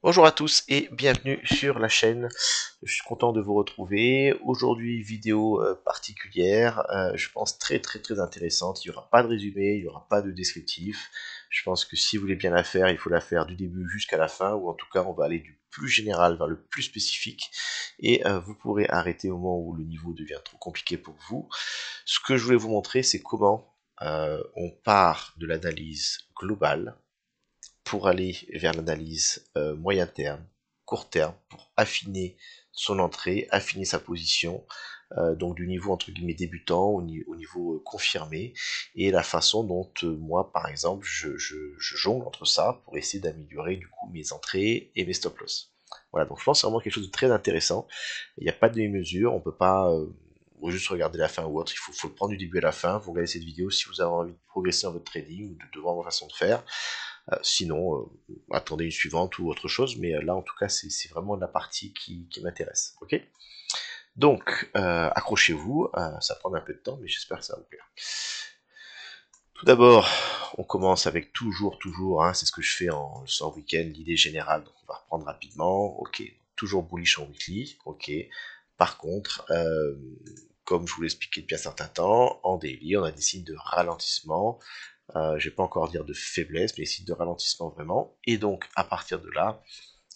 Bonjour à tous et bienvenue sur la chaîne. Je suis content de vous retrouver. Aujourd'hui, vidéo particulière, je pense très intéressante. Il n'y aura pas de résumé, il n'y aura pas de descriptif. Je pense que si vous voulez bien la faire, il faut la faire du début jusqu'à la fin, ou en tout cas, on va aller du plus général vers le plus spécifique. Et vous pourrez arrêter au moment où le niveau devient trop compliqué pour vous. Ce que je voulais vous montrer, c'est comment on part de l'analyse globale pour aller vers l'analyse moyen terme, court terme, pour affiner son entrée, affiner sa position, donc du niveau entre guillemets débutant au niveau confirmé, et la façon dont moi par exemple je jongle entre ça pour essayer d'améliorer du coup mes entrées et mes stop loss. Voilà, donc je pense que c'est vraiment quelque chose de très intéressant. Il n'y a pas de demi-mesure, on peut pas juste regarder la fin ou autre, faut le prendre du début à la fin, vous regardez cette vidéo si vous avez envie de progresser dans votre trading ou de voir votre façon de faire. Sinon, attendez une suivante ou autre chose, mais là en tout cas c'est vraiment la partie qui m'intéresse. Ok. Donc accrochez-vous, ça prend un peu de temps, mais j'espère que ça va vous plaire. Tout d'abord, on commence avec toujours, hein, c'est ce que je fais en week-end, l'idée générale. Donc on va reprendre rapidement. Ok, toujours bullish en weekly. Ok. Par contre, comme je vous l'ai expliqué depuis un certain temps, en daily, on a des signes de ralentissement. Je vais pas encore dire de faiblesse, mais des signes de ralentissement vraiment. Et donc, à partir de là,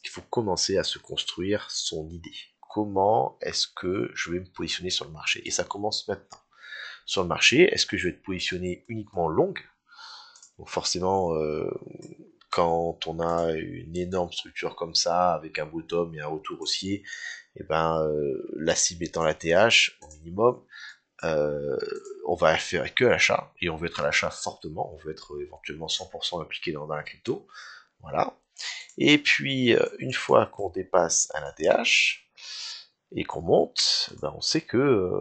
il faut commencer à se construire son idée. Comment est-ce que je vais me positionner sur le marché? Et ça commence maintenant. Sur le marché, est-ce que je vais être positionné uniquement long? Donc forcément, quand on a une énorme structure comme ça, avec un bottom et un retour haussier, et ben la cible étant la TH au minimum, on va faire que l'achat, et on veut être à l'achat fortement, on veut être éventuellement 100% impliqué dans la crypto, voilà. Et puis, une fois qu'on dépasse un ATH, et qu'on monte, ben on sait que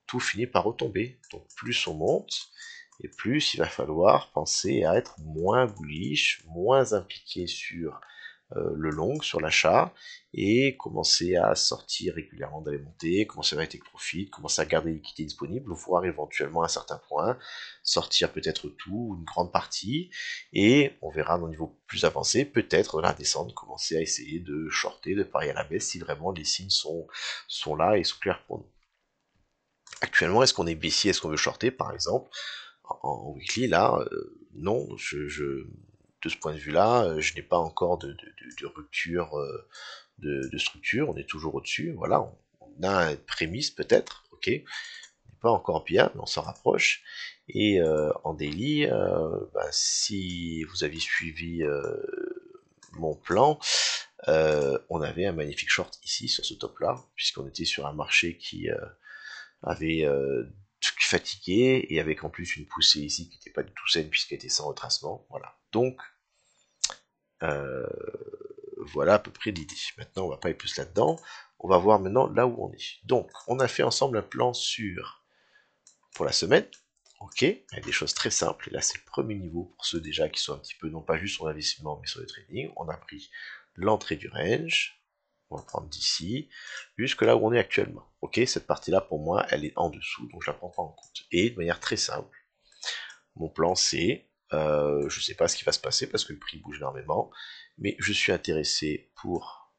tout finit par retomber. Donc plus on monte, et plus il va falloir penser à être moins bullish, moins impliqué sur le long, sur l'achat, et commencer à sortir régulièrement d'aller monter, commencer à avec profit, commencer à garder l'équité disponible, voire éventuellement à un certain point, sortir peut-être tout, ou une grande partie, et on verra à un niveau plus avancé, peut-être dans la descente, commencer à essayer de shorter, de parier à la baisse si vraiment les signes sont là et sont clairs pour nous. Actuellement, est-ce qu'on est baissier, est-ce qu'on veut shorter par exemple? En weekly, là, non, de ce point de vue-là, je n'ai pas encore de rupture de structure, on est toujours au-dessus, voilà, on a une prémisse peut-être, ok, on n'est pas encore bien, mais on s'en rapproche, et en daily, bah, si vous aviez suivi mon plan, on avait un magnifique short ici, sur ce top-là, puisqu'on était sur un marché qui avait fatigué, et avec en plus une poussée ici qui n'était pas du tout saine, puisqu'elle était sans retracement, voilà. Donc, euh, voilà à peu près l'idée. Maintenant, on va pas aller plus là-dedans. On va voir maintenant là où on est. Donc, on a fait ensemble un plan pour la semaine. Ok, avec des choses très simples. Et là, c'est le premier niveau pour ceux déjà qui sont un petit peu, non pas juste sur l'investissement, mais sur le trading. On a pris l'entrée du range. On va le prendre d'ici, jusque là où on est actuellement. Ok, cette partie-là, pour moi, elle est en dessous, donc je la prends pas en compte. Et de manière très simple, mon plan c'est, je sais pas ce qui va se passer parce que le prix bouge énormément, mais je suis intéressé pour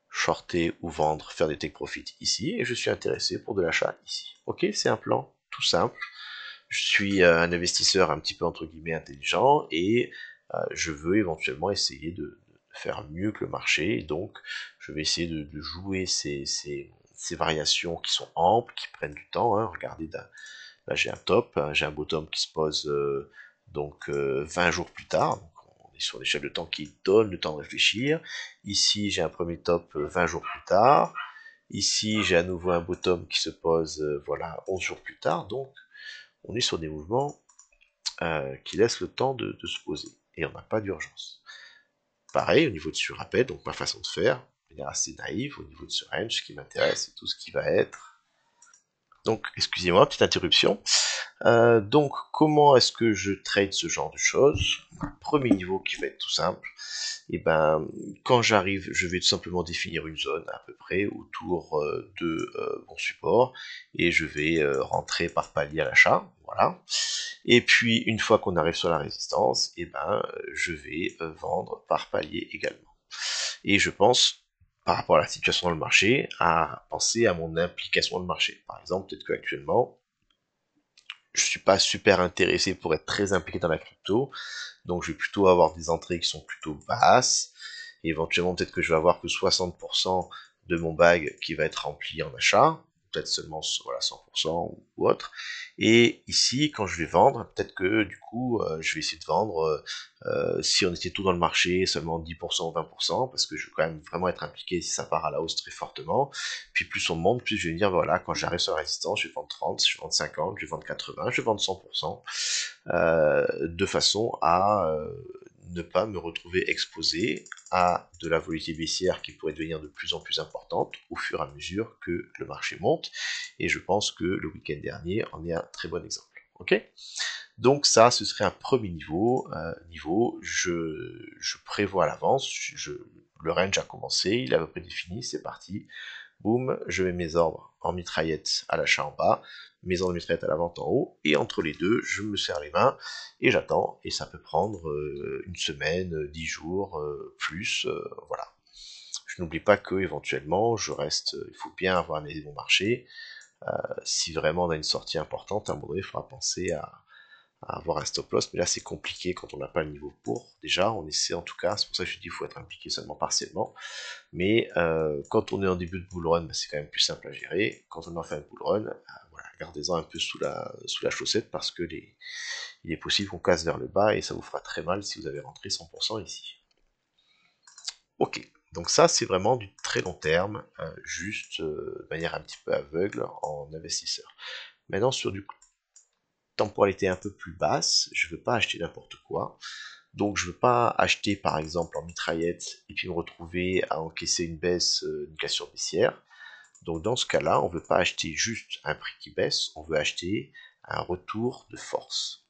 shorter ou vendre, faire des take profit ici, et je suis intéressé pour de l'achat ici. Ok, c'est un plan tout simple. Je suis un investisseur un petit peu entre guillemets intelligent, et je veux éventuellement essayer de faire mieux que le marché, et donc je vais essayer de jouer ces variations qui sont amples, qui prennent du temps, hein. Regardez, là j'ai un top, j'ai un bottom qui se pose donc 20 jours plus tard, donc on est sur l'échelle de temps qui donne le temps de réfléchir. Ici j'ai un premier top 20 jours plus tard, ici j'ai à nouveau un bottom qui se pose voilà 11 jours plus tard, donc on est sur des mouvements qui laissent le temps de se poser, et on n'a pas d'urgence. Pareil au niveau de ce rappel, donc ma façon de faire, de manière assez naïve, au niveau de ce range, ce qui m'intéresse, c'est tout ce qui va être. Donc, excusez-moi, petite interruption. Donc, comment est-ce que je trade ce genre de choses? Premier niveau qui va être tout simple. Et ben, quand j'arrive, je vais tout simplement définir une zone à peu près autour de mon support, et je vais rentrer par palier à l'achat, voilà. Et puis, une fois qu'on arrive sur la résistance, et ben, je vais vendre par palier également. Et je pense, par rapport à la situation dans le marché, à penser à mon implication dans le marché. Par exemple, peut-être qu'actuellement, je suis pas super intéressé pour être très impliqué dans la crypto, donc je vais plutôt avoir des entrées qui sont plutôt basses, et éventuellement peut-être que je vais avoir que 60% de mon bag qui va être rempli en achat, peut-être seulement voilà, 100% ou autre, et ici quand je vais vendre, peut-être que du coup je vais essayer de vendre, si on était tout dans le marché, seulement 10% ou 20%, parce que je veux quand même vraiment être impliqué si ça part à la hausse très fortement, puis plus on monte, plus je vais me dire, voilà, quand j'arrive sur la résistance, je vais vendre 30, je vais vendre 50, je vais vendre 80, je vais vendre 100%, de façon à ne pas me retrouver exposé à de la volatilité baissière qui pourrait devenir de plus en plus importante au fur et à mesure que le marché monte, et je pense que le week-end dernier en est un très bon exemple. Ok, donc ça, ce serait un premier niveau. Je prévois à l'avance, le range a commencé, il est à peu près défini, c'est parti. Boum, je mets mes ordres en mitraillette à l'achat en bas, mes ordres de mitraillette à la vente en haut, et entre les deux, je me serre les mains, et j'attends, et ça peut prendre une semaine, 10 jours, plus, voilà. Je n'oublie pas que éventuellement, je reste, il faut bien avoir un bon marché. Si vraiment on a une sortie importante, à un moment donné, il faudra penser à avoir un stop loss, mais là c'est compliqué quand on n'a pas le niveau pour. Déjà, on essaie en tout cas, c'est pour ça que je dis qu'il faut être impliqué seulement partiellement, mais quand on est en début de bull run, bah, c'est quand même plus simple à gérer. Quand on en fait un bull run, voilà, gardez-en un peu sous la chaussette parce que il est possible qu'on casse vers le bas et ça vous fera très mal si vous avez rentré 100% ici. Ok, donc ça c'est vraiment du très long terme, juste de manière un petit peu aveugle en investisseur. Maintenant sur du temporalité un peu plus basse, je ne veux pas acheter n'importe quoi. Donc je ne veux pas acheter par exemple en mitraillette et puis me retrouver à encaisser une baisse, une cassure baissière. Donc dans ce cas-là, on ne veut pas acheter juste un prix qui baisse, on veut acheter un retour de force.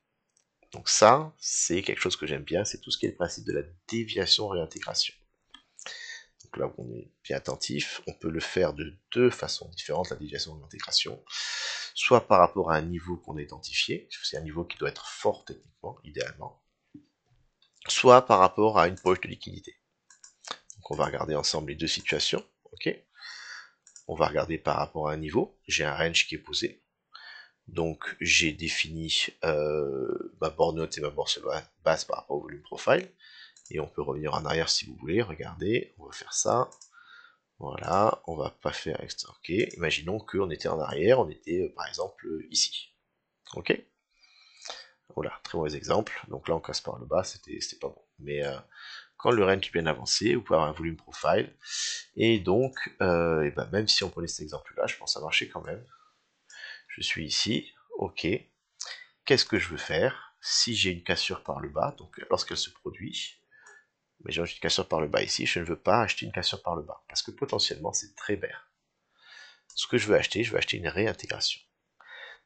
Donc ça, c'est quelque chose que j'aime bien, c'est tout ce qui est le principe de la déviation-réintégration. Donc là où on est bien attentif, on peut le faire de deux façons différentes, la déviation-réintégration. Soit par rapport à un niveau qu'on a identifié, c'est un niveau qui doit être fort techniquement, idéalement, soit par rapport à une poche de liquidité. Donc on va regarder ensemble les deux situations, ok. On va regarder par rapport à un niveau, j'ai un range qui est posé, donc j'ai défini ma borne haute et ma borne basse par rapport au volume profile, et on peut revenir en arrière si vous voulez, regardez, on va faire ça, voilà, on va pas faire extra, ok, imaginons qu'on était en arrière, on était par exemple ici, ok. Voilà, très mauvais exemple, donc là on casse par le bas, c'était pas bon, mais quand le range bien avancé, vous pouvez avoir un volume profile, et donc, et ben même si on prenait cet exemple-là, je pense que ça marchait quand même. Je suis ici, ok. Qu'est-ce que je veux faire si j'ai une cassure par le bas, donc lorsqu'elle se produit, mais j'ai une cassure par le bas ici, je ne veux pas acheter une cassure par le bas, parce que potentiellement c'est très vert. Ce que je veux acheter une réintégration.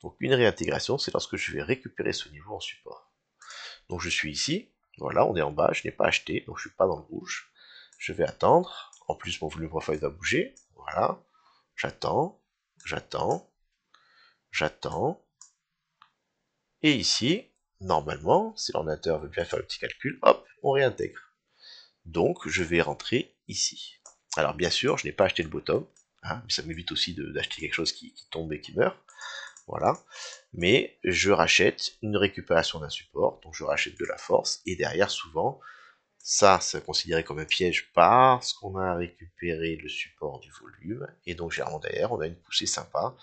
Donc une réintégration, c'est lorsque je vais récupérer ce niveau en support. Donc je suis ici, voilà, on est en bas, je n'ai pas acheté, donc je ne suis pas dans le rouge. Je vais attendre, en plus mon volume profile va bouger, voilà, j'attends, j'attends, j'attends, et ici, normalement, si l'ordinateur veut bien faire le petit calcul, hop, on réintègre. Donc je vais rentrer ici. Alors bien sûr, je n'ai pas acheté le bottom, hein, mais ça m'évite aussi d'acheter quelque chose qui tombe et qui meurt, voilà, mais je rachète une récupération d'un support, donc je rachète de la force, et derrière souvent, ça c'est considéré comme un piège parce qu'on a récupéré le support du volume, et donc généralement derrière on a une poussée sympa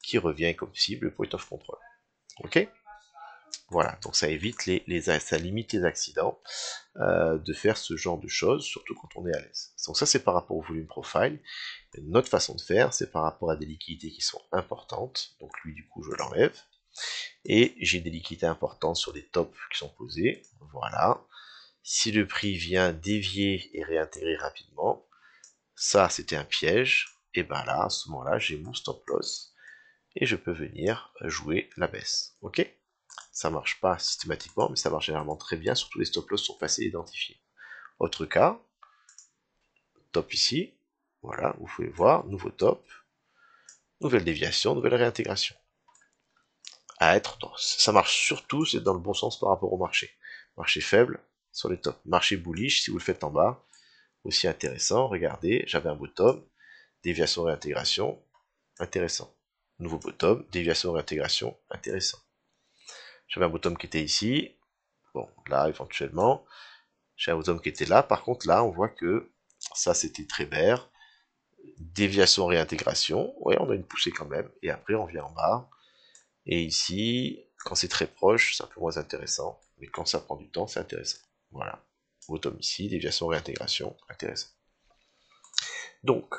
qui revient comme cible le point of control. Ok, voilà, donc ça évite ça limite les accidents de faire ce genre de choses, surtout quand on est à l'aise. Donc ça c'est par rapport au volume profile. Une autre façon de faire, c'est par rapport à des liquidités qui sont importantes, donc lui du coup je l'enlève, et j'ai des liquidités importantes sur des tops qui sont posés, voilà. Si le prix vient dévier et réintégrer rapidement, ça c'était un piège, et ben là, à ce moment-là, j'ai mon stop loss, et je peux venir jouer la baisse, ok. Ça marche pas systématiquement, mais ça marche généralement très bien, surtout les stop loss sont faciles à identifier. Autre cas, top ici, voilà, vous pouvez voir, nouveau top, nouvelle déviation, nouvelle réintégration. À être dans, ça marche surtout, c'est dans le bon sens par rapport au marché. Marché faible sur les tops. Marché bullish, si vous le faites en bas, aussi intéressant, regardez, j'avais un bottom, déviation réintégration, intéressant. Nouveau bottom, déviation réintégration, intéressant. J'avais un bottom qui était ici, bon, là éventuellement, j'ai un bottom qui était là, par contre là on voit que ça c'était très vert, déviation réintégration, ouais on a une poussée quand même, et après on vient en bas, et ici, quand c'est très proche, c'est un peu moins intéressant, mais quand ça prend du temps, c'est intéressant. Voilà, bottom ici, déviation réintégration, intéressant. Donc,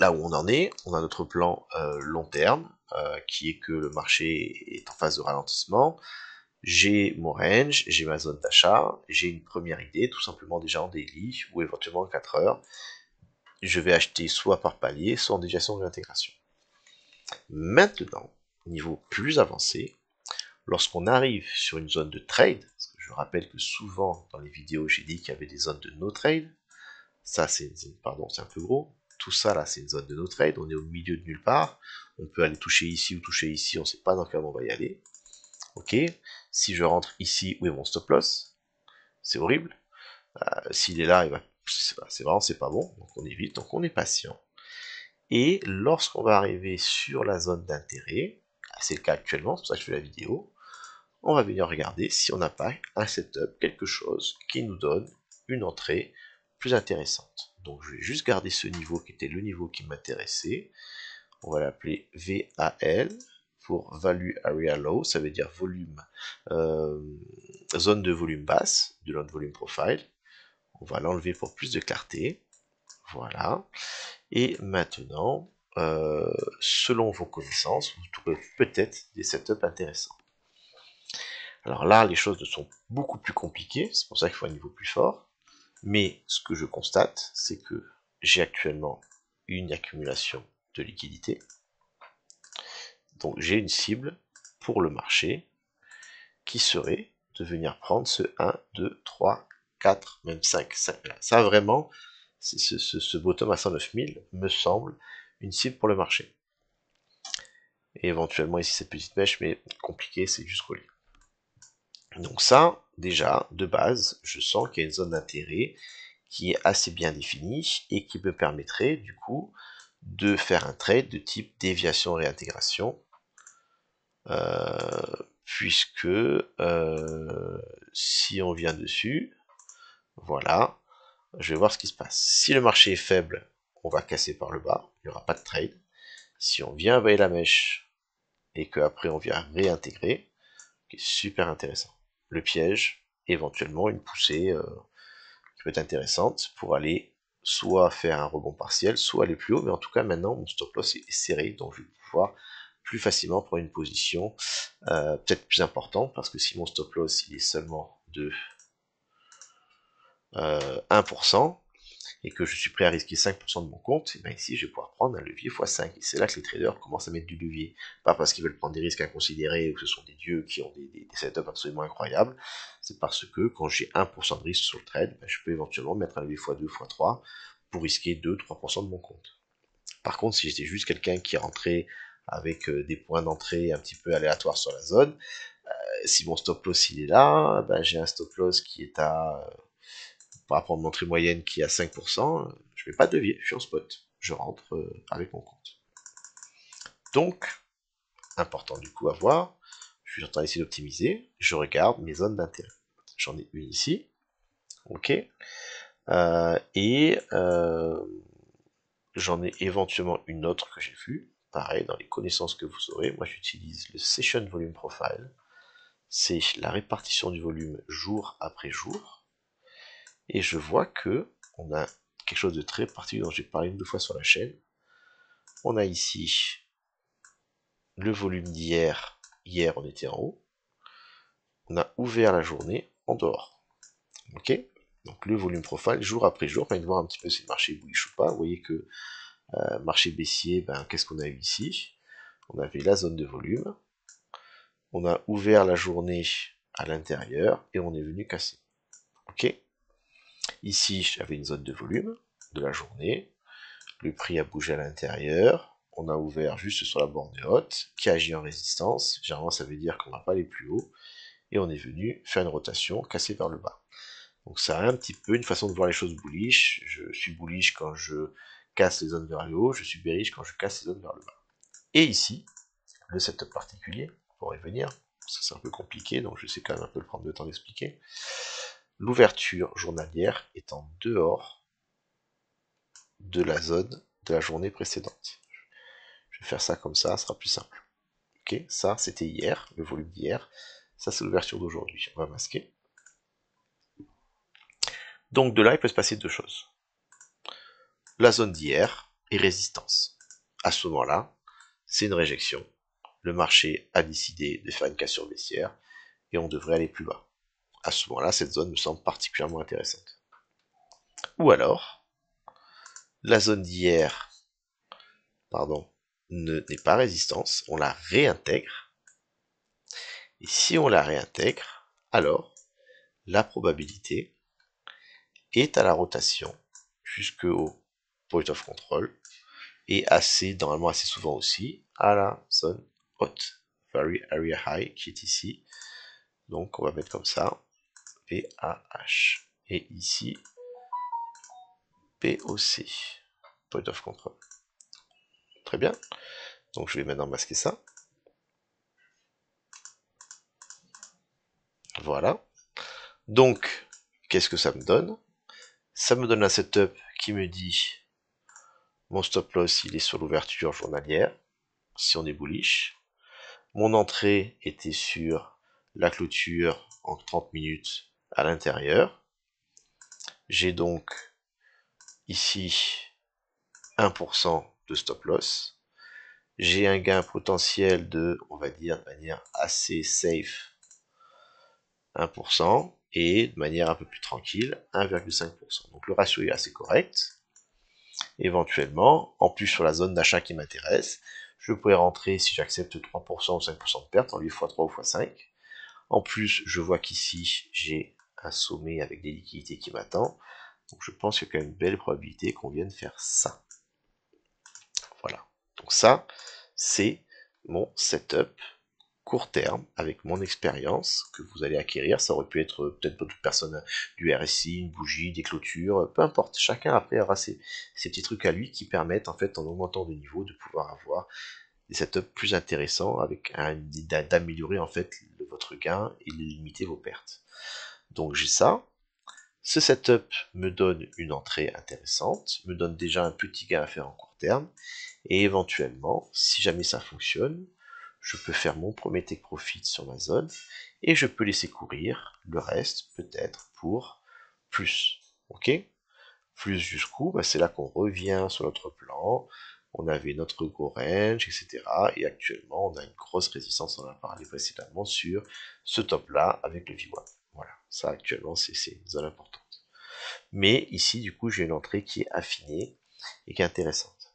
là où on en est, on a notre plan long terme, qui est que le marché est en phase de ralentissement, j'ai mon range, j'ai ma zone d'achat, j'ai une première idée, tout simplement déjà en daily, ou éventuellement en 4 heures. Je vais acheter soit par palier, soit en déviation de l'intégration. Maintenant, niveau plus avancé, lorsqu'on arrive sur une zone de trade, parce que je rappelle que souvent dans les vidéos j'ai dit qu'il y avait des zones de no trade, ça c'est, pardon, c'est un peu gros, tout ça là c'est une zone de no trade, on est au milieu de nulle part, on peut aller toucher ici ou toucher ici, on ne sait pas dans quel moment on va y aller. Ok, si je rentre ici, où est mon stop loss? C'est horrible. S'il est là, c'est vraiment c'est pas bon, donc on évite, donc on est patient. Et lorsqu'on va arriver sur la zone d'intérêt, c'est le cas actuellement, c'est pour ça que je fais la vidéo, on va venir regarder si on n'a pas un setup, quelque chose qui nous donne une entrée plus intéressante. Donc je vais juste garder ce niveau qui était le niveau qui m'intéressait, on va l'appeler VAL, pour Value Area Low, ça veut dire volume, zone de volume basse, de notre volume profile. On va l'enlever pour plus de clarté. Voilà. Et maintenant, selon vos connaissances, vous trouverez peut-être des setups intéressants. Alors là, les choses sont beaucoup plus compliquées, c'est pour ça qu'il faut un niveau plus fort. Mais ce que je constate, c'est que j'ai actuellement une accumulation de liquidités. Donc j'ai une cible pour le marché qui serait de venir prendre ce 1, 2, 3, 4, même 5. Ça vraiment, ce bottom à 109 000 me semble une cible pour le marché. Et éventuellement ici cette petite mèche, mais compliqué, c'est juste relié. Donc ça, déjà, de base, je sens qu'il y a une zone d'intérêt qui est assez bien définie et qui me permettrait du coup de faire un trade de type déviation réintégration, puisque si on vient dessus, voilà, je vais voir ce qui se passe. Si le marché est faible, on va casser par le bas, il n'y aura pas de trade. Si on vient envahir la mèche et qu'après on vient réintégrer, c'est super intéressant. Le piège, éventuellement une poussée qui peut être intéressante pour aller soit faire un rebond partiel, soit aller plus haut, mais en tout cas maintenant mon stop loss est serré, donc je vais pouvoir plus facilement prendre une position peut-être plus importante, parce que si mon stop loss il est seulement de 1%, et que je suis prêt à risquer 5% de mon compte, et bien ici je vais pouvoir prendre un levier x5. Et c'est là que les traders commencent à mettre du levier. Pas parce qu'ils veulent prendre des risques inconsidérés ou que ce sont des dieux qui ont des setups absolument incroyables, c'est parce que quand j'ai 1% de risque sur le trade, ben, je peux éventuellement mettre un levier x2, x3 pour risquer 2-3% de mon compte. Par contre, si j'étais juste quelqu'un qui est rentré avec des points d'entrée un petit peu aléatoires sur la zone, si mon stop loss il est là, ben, j'ai un stop loss qui est à par rapport à mon entrée moyenne qui est à 5%, je ne mets pas de levier, je suis en spot. Je rentre avec mon compte. Donc, important du coup à voir, je suis en train d'essayer d'optimiser, je regarde mes zones d'intérêt. J'en ai une ici, ok, et j'en ai éventuellement une autre que j'ai vue, pareil, dans les connaissances que vous aurez, moi j'utilise le Session Volume Profile, c'est la répartition du volume jour après jour, et je vois que on a quelque chose de très particulier dont j'ai parlé une ou deux fois sur la chaîne. On a ici le volume d'hier. Hier, on était en haut. On a ouvert la journée en dehors. Ok. Donc le volume profile, jour après jour, permet de voir un petit peu si le marché bullish ou pas. Vous voyez que marché baissier, ben, qu'est-ce qu'on a eu ici? On avait la zone de volume. On a ouvert la journée à l'intérieur et on est venu casser. Ok. Ici, j'avais une zone de volume de la journée. Le prix a bougé à l'intérieur. On a ouvert juste sur la borne haute, qui agit en résistance. Généralement, ça veut dire qu'on va pas aller plus haut. Et on est venu faire une rotation, casser vers le bas. Donc ça a un petit peu une façon de voir les choses bullish. Je suis bullish quand je casse les zones vers le haut, je suis bearish quand je casse les zones vers le bas. Et ici, le setup particulier, pour y venir, c'est un peu compliqué, donc je sais quand même un peu prendre le temps d'expliquer. L'ouverture journalière est en dehors de la zone de la journée précédente. Je vais faire ça comme ça sera plus simple. Ok, ça c'était hier, le volume d'hier. Ça c'est l'ouverture d'aujourd'hui. On va masquer. Donc de là, il peut se passer deux choses. La zone d'hier est résistance. À ce moment-là, c'est une réjection. Le marché a décidé de faire une cassure baissière et on devrait aller plus bas. À ce moment-là, cette zone me semble particulièrement intéressante. Ou alors, la zone d'hier, pardon, n'est pas résistance, on la réintègre. Et si on la réintègre, alors la probabilité est à la rotation jusqu'au point of control et normalement assez souvent aussi, à la zone haute, Very Area High, qui est ici. Donc on va mettre comme ça, PAH. Et ici, POC, Point of Control. Très bien. Donc je vais maintenant masquer ça. Voilà. Donc, qu'est-ce que ça me donne? Ça me donne un setup qui me dit mon stop loss il est sur l'ouverture journalière, si on est bullish. Mon entrée était sur la clôture en 30 minutes à l'intérieur. J'ai donc ici 1% de stop loss. J'ai un gain potentiel de, on va dire de manière assez safe, 1%, et de manière un peu plus tranquille, 1,5%. Donc le ratio est assez correct. Éventuellement, en plus sur la zone d'achat qui m'intéresse, je pourrais rentrer si j'accepte 3% ou 5% de perte en lui x3 ou x5. En plus, je vois qu'ici, j'ai un sommet avec des liquidités qui m'attend. Donc je pense qu'il y a quand même une belle probabilité qu'on vienne faire ça. Voilà. Donc ça, c'est mon setup court terme avec mon expérience que vous allez acquérir. Ça aurait pu être peut-être d'autres personnes du RSI, une bougie, des clôtures, peu importe. Chacun après aura ses petits trucs à lui qui permettent en fait en augmentant de niveau de pouvoir avoir des setups plus intéressants avec d'améliorer en fait votre gain et de limiter vos pertes. Donc j'ai ça. Ce setup me donne une entrée intéressante, me donne déjà un petit gain à faire en court terme, et éventuellement, si jamais ça fonctionne, je peux faire mon premier take profit sur ma zone, et je peux laisser courir le reste peut-être pour plus. Ok? Plus jusqu'où? Bah, c'est là qu'on revient sur notre plan, on avait notre go range, etc. Et actuellement, on a une grosse résistance, on en a parlé précédemment, sur ce top-là avec le V1. Voilà, ça actuellement, c'est une zone importante. Mais ici, du coup, j'ai une entrée qui est affinée et qui est intéressante.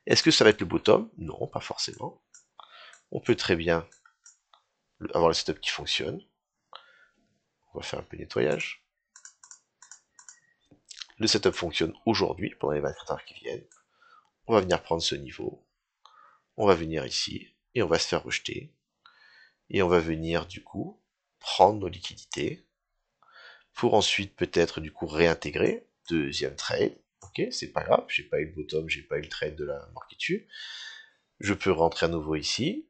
Est-ce que ça va être le bottom? Non, pas forcément. On peut très bien avoir le setup qui fonctionne. On va faire un peu de nettoyage. Le setup fonctionne aujourd'hui, pendant les 24 heures qui viennent. On va venir prendre ce niveau. On va venir ici, et on va se faire rejeter. Et on va venir, du coup, prendre nos liquidités, pour ensuite peut-être, du coup, réintégrer. Deuxième trade. Ok, c'est pas grave, j'ai pas eu le bottom, j'ai pas eu le trade de la mort qui tue. Je peux rentrer à nouveau ici,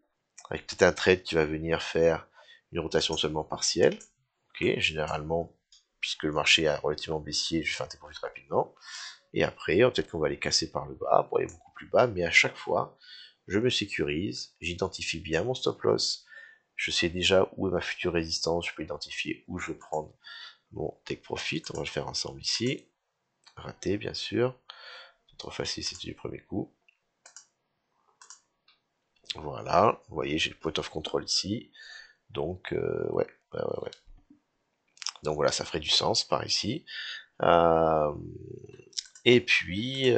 avec peut-être un trade qui va venir faire une rotation seulement partielle. Ok, généralement, puisque le marché est relativement baissier, je fais un take profit rapidement. Et après, peut-être qu'on va les casser par le bas pour aller beaucoup plus bas, mais à chaque fois, je me sécurise, j'identifie bien mon stop loss, je sais déjà où est ma future résistance, je peux identifier où je veux prendre mon take profit. On va le faire ensemble ici. Raté, bien sûr. C'est trop facile, c'était du premier coup. Voilà, vous voyez, j'ai le point of control ici. Donc, ouais. Donc voilà, ça ferait du sens par ici. Et puis,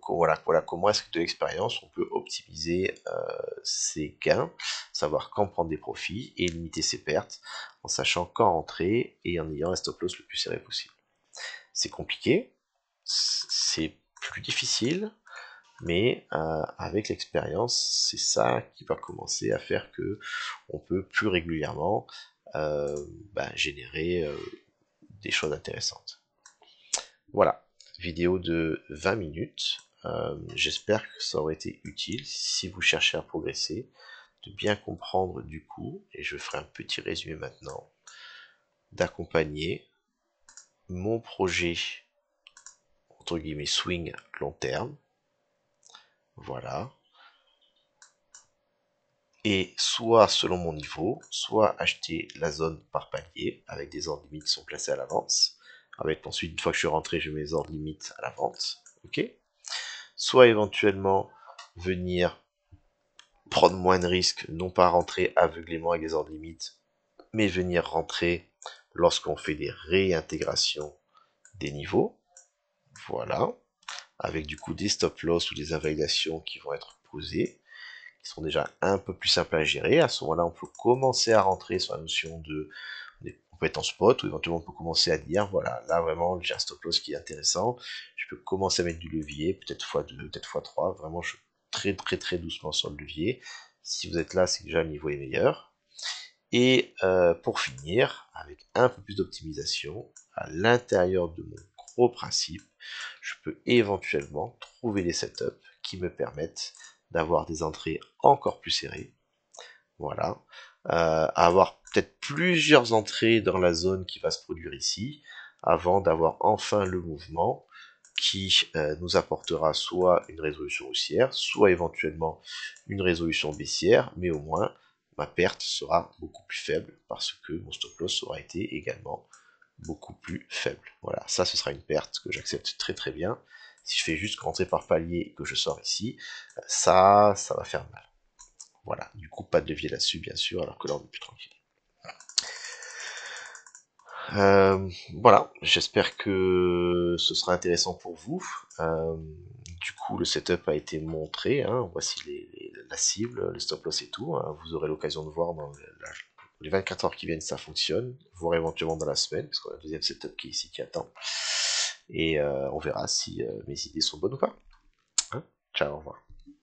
voilà comment est-ce que de l'expérience, on peut optimiser ses gains, savoir quand prendre des profits et limiter ses pertes, en sachant quand rentrer et en ayant un stop loss le plus serré possible. C'est compliqué, c'est plus difficile, mais avec l'expérience, c'est ça qui va commencer à faire que on peut plus régulièrement générer des choses intéressantes. Voilà, vidéo de 20 minutes. J'espère que ça aurait été utile si vous cherchez à progresser, de bien comprendre du coup, et je ferai un petit résumé maintenant, d'accompagner mon projet entre guillemets swing long terme. Voilà. Et soit selon mon niveau, soit acheter la zone par palier avec des ordres limites qui sont placés à l'avance. Avec ensuite, une fois que je suis rentré, je mets les ordres limites à la vente. Ok. Soit éventuellement venir prendre moins de risques, non pas rentrer aveuglément avec des ordres limites, mais venir rentrer lorsqu'on fait des réintégrations des niveaux. Voilà. Avec du coup des stop loss ou des invalidations qui vont être posées, qui sont déjà un peu plus simples à gérer. À ce moment-là, on peut commencer à rentrer sur la notion de, on peut être en spot, ou éventuellement on peut commencer à dire, voilà, là vraiment j'ai un stop loss qui est intéressant, je peux commencer à mettre du levier, peut-être x2, peut-être x3, vraiment je très très très doucement sur le levier. Si vous êtes là, c'est que déjà le niveau est meilleur. Et pour finir, avec un peu plus d'optimisation, à l'intérieur de mon gros principe, je peux éventuellement trouver des setups qui me permettent d'avoir des entrées encore plus serrées. Voilà. Avoir peut-être plusieurs entrées dans la zone qui va se produire ici, avant d'avoir enfin le mouvement qui nous apportera soit une résolution haussière, soit éventuellement une résolution baissière, mais au moins ma perte sera beaucoup plus faible parce que mon stop loss aura été également beaucoup plus faible. Voilà, ça ce sera une perte que j'accepte très très bien. Si je fais juste rentrer par palier et que je sors ici, ça va faire mal. Voilà, du coup pas de levier là-dessus bien sûr, alors que là on est plus tranquille. Voilà, j'espère que ce sera intéressant pour vous. Du coup, le setup a été montré. Hein. Voici la cible, le stop loss et tout. Hein. Vous aurez l'occasion de voir dans les 24 heures qui viennent, ça fonctionne. Voire éventuellement dans la semaine, parce qu'on a un deuxième setup qui est ici qui attend. Et on verra si mes idées sont bonnes ou pas. Hein. Ciao, au revoir.